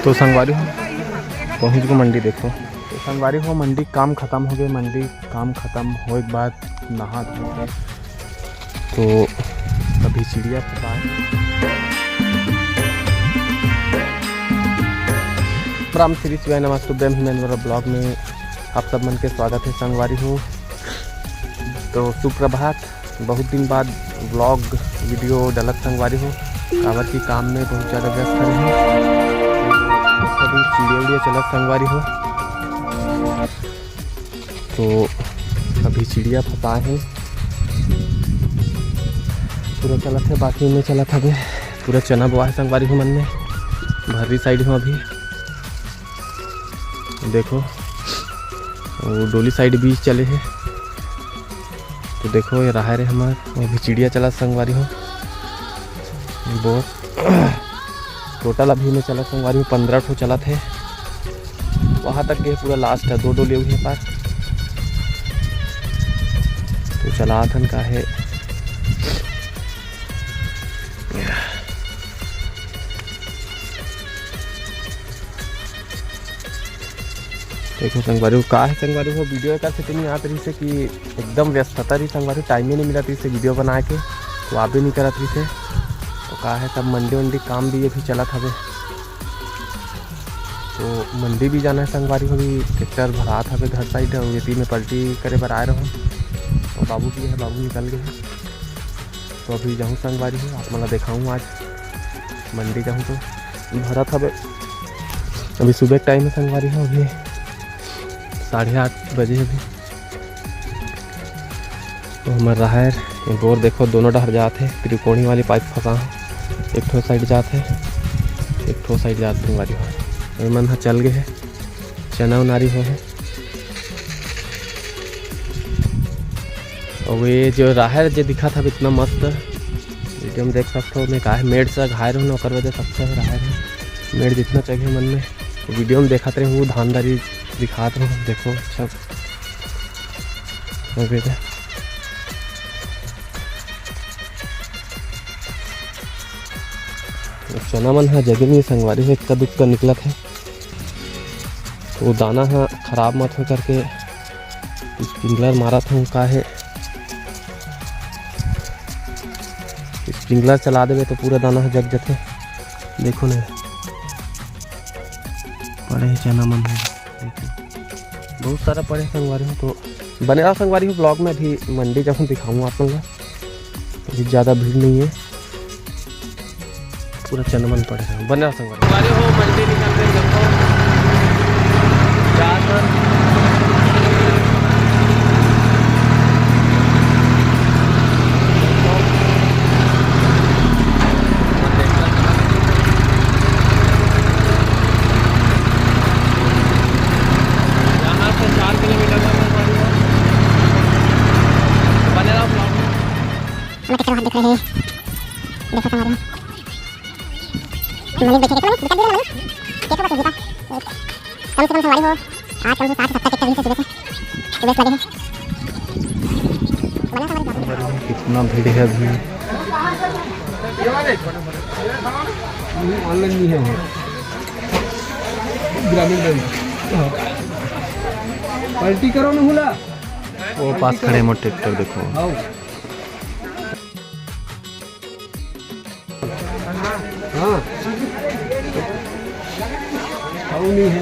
तो संगवारी हो पहुँच गए मंडी। देखो तो संगवारी हो मंडी काम ख़त्म हो गए। मंडी काम ख़त्म हो एक बाद नहा धो के तो अभी चिड़िया फसाए। राम श्री शिवाय नमस्तुभ्यम हिमेंद्र ब्लॉग में आप सब मन के स्वागत है। संगवारी हो तो सुप्रभात। बहुत दिन बाद ब्लॉग वीडियो डलत संगवारी हो काबर की काम में बहुत ज़्यादा व्यस्त है। अभी चिड़िया चलत संगवारी हो तो अभी चिड़िया फंसाए हैं। पूरा चलत है बाकी में चलत है। पूरा चना बोआ है संगवारी हो मन में भर्री साइड में। अभी देखो वो डोली साइड बीच चले हैं तो देखो ये रहा है हमारे। अभी चिड़िया चला संगवारी हो बहुत टोटल अभी में चला संगवारी हो 15 ठो चला थे। वहाँ तक गए पूरा लास्ट है 2 डोली हुई पास तो चला थन का है। देखो संगवारी का है संगवारी हो वीडियो कर सकते नहीं आते रही से कि एकदम व्यस्तता रही संगवारी। टाइम ही नहीं मिला रही से वीडियो बना के तो आप भी नहीं करत रही से। तो का है तब मंडी वंडी काम भी ये भी चला था तो मंडी भी जाना है संगवारी हो। भी ट्रैक्टर भरा था घर साइड है ये में पलटी करे पर आए रहो और बाबू भी है बाबू निकल गए हैं। तो अभी जाऊँ संगवारी हो आप मतलब दिखाऊँ आज मंडी जाऊँ तो भरा था। अभी सुबह टाइम है संगवारी हो अभी 8:30 बजे अभी तो हमारा रहा है। एक और देखो दोनों डहर जाते हैं त्रिकोणी वाली पाइप फंसा एक ठो साइड जाते एक ठो साइड जाते संगवारी हो। मन हाँ चल गए है चना उनारी हो है। और ये जो राहर जो दिखा था इतना मस्त वीडियो में देख सकते हो। मैं कहा है मेड़ से घायर हूँ नौकर वजह सबसे राहर है। मेड़ जितना चाहिए मन में तो वीडियो में दिखाते रहे हूँ धानदारी दिखाते रहो। देखो अच्छा चना मन है जगह में संगवारी है इक्का दुक्का निकलत है तो दाना है खराब मत हो करके स्प्रिंकलर मारा था का है। स्प्रिंकलर चला देवे तो पूरा दाना है जग जाते। देखो ना पड़े चना मन है बहुत सारा पड़े संगवारी हो तो बने रहा संगवारी हो ब्लॉग में। अभी मंडी जब हम दिखाऊँ आप लोगों को अभी ज़्यादा भीड़ नहीं है पूरा चना मन पड़े हैं बने रहा संगवारी हो। मंडी निकल रहे देखो यहाँ से 4 किलोमीटर का बने रहा ब्लॉग में। देख रहे हैं देखो हमारे मनी देखे देखो दिखा दे देखो बस दिखा कम से कम सवारी हो 8 कम से 60 70 तक से सुबह से लगे हैं बना हमारी कितना भीड़ है अभी। ऑनलाइन नहीं है ग्रामीण बैंक पलटी करो न हुला वो पास खड़े मोटे ट्रैक्टर देखो। हाँ नहीं है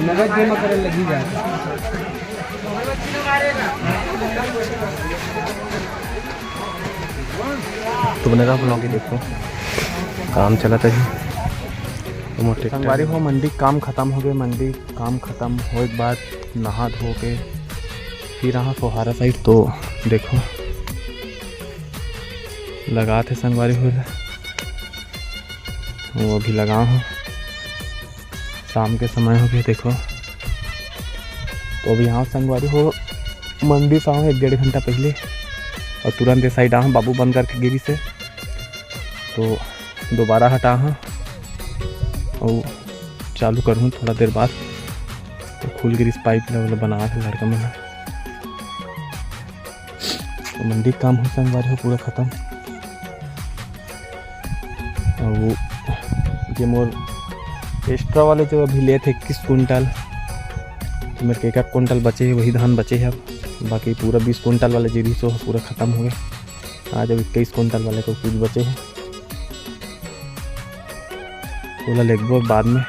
नगद जमा करे लगी जाए तो बनेगा ब्लॉग देखो काम चला था जी तो मोटे संगवारी हो मंडी काम ख़त्म हो गए। मंडी काम ख़त्म हो एक बाद नहा धो के फिर रहा फोहारा साइड तो देखो लगा थे संगवारी हो वो अभी लगा हूँ शाम के समय हो गए देखो। तो अभी यहाँ संगवारी हो मंडी से आऊँ 1-1.5 घंटा पहले और तुरंत साइड आऊँ बाबू बंद करके गिरी से तो दोबारा हटा हाँ और चालू करूँ थोड़ा देर बाद तो खुल गिरी पाइप लेवल बना है लड़का में तो मंडी काम हो संगवारी हो पूरा ख़त्म। और वो ये मोर एक्स्ट्रा वाले जो अभी ले थे 21 कुंटल, तो मेरे को 1 कुंटल बचे है, वही धान बचे है अब। बाकी पूरा 20 कुंटल वाले जीरी सो पूरा ख़त्म हो गया। आज अब 21 कुंटल वाले को कुछ बचे हैं, बोला लेगबो बाद में।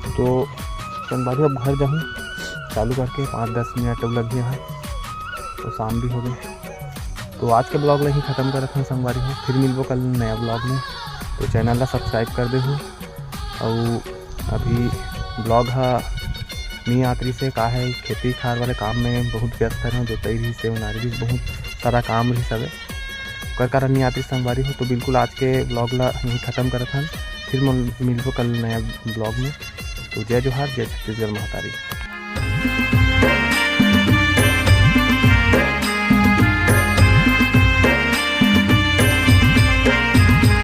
तो संगवारी अब घर जाऊँ चालू करके 5-10 मिनट लग गया है, तो शाम भी हो गई। तो आज के ब्लॉग ही ख़त्म कर रखा हूँ संगवारी हो, फिर मिलबो कल नया ब्लॉग में। तो चैनल ला सब्सक्राइब कर दे हूँ। और अभी ब्लॉग नहीं आतरी से का है खेती खार वाले काम में बहुत व्यस्त है, जोतई रही से उनारी रही बहुत सारा काम रही सब कर कारण नहीं आती संगवारी हो। तो बिल्कुल आज के ब्लॉग ला यहीं ख़त्म कर रखा, फिर मिलबो कल नया ब्लॉग में। तो जय जोहार, जय छत्तीसगढ़ महतारी।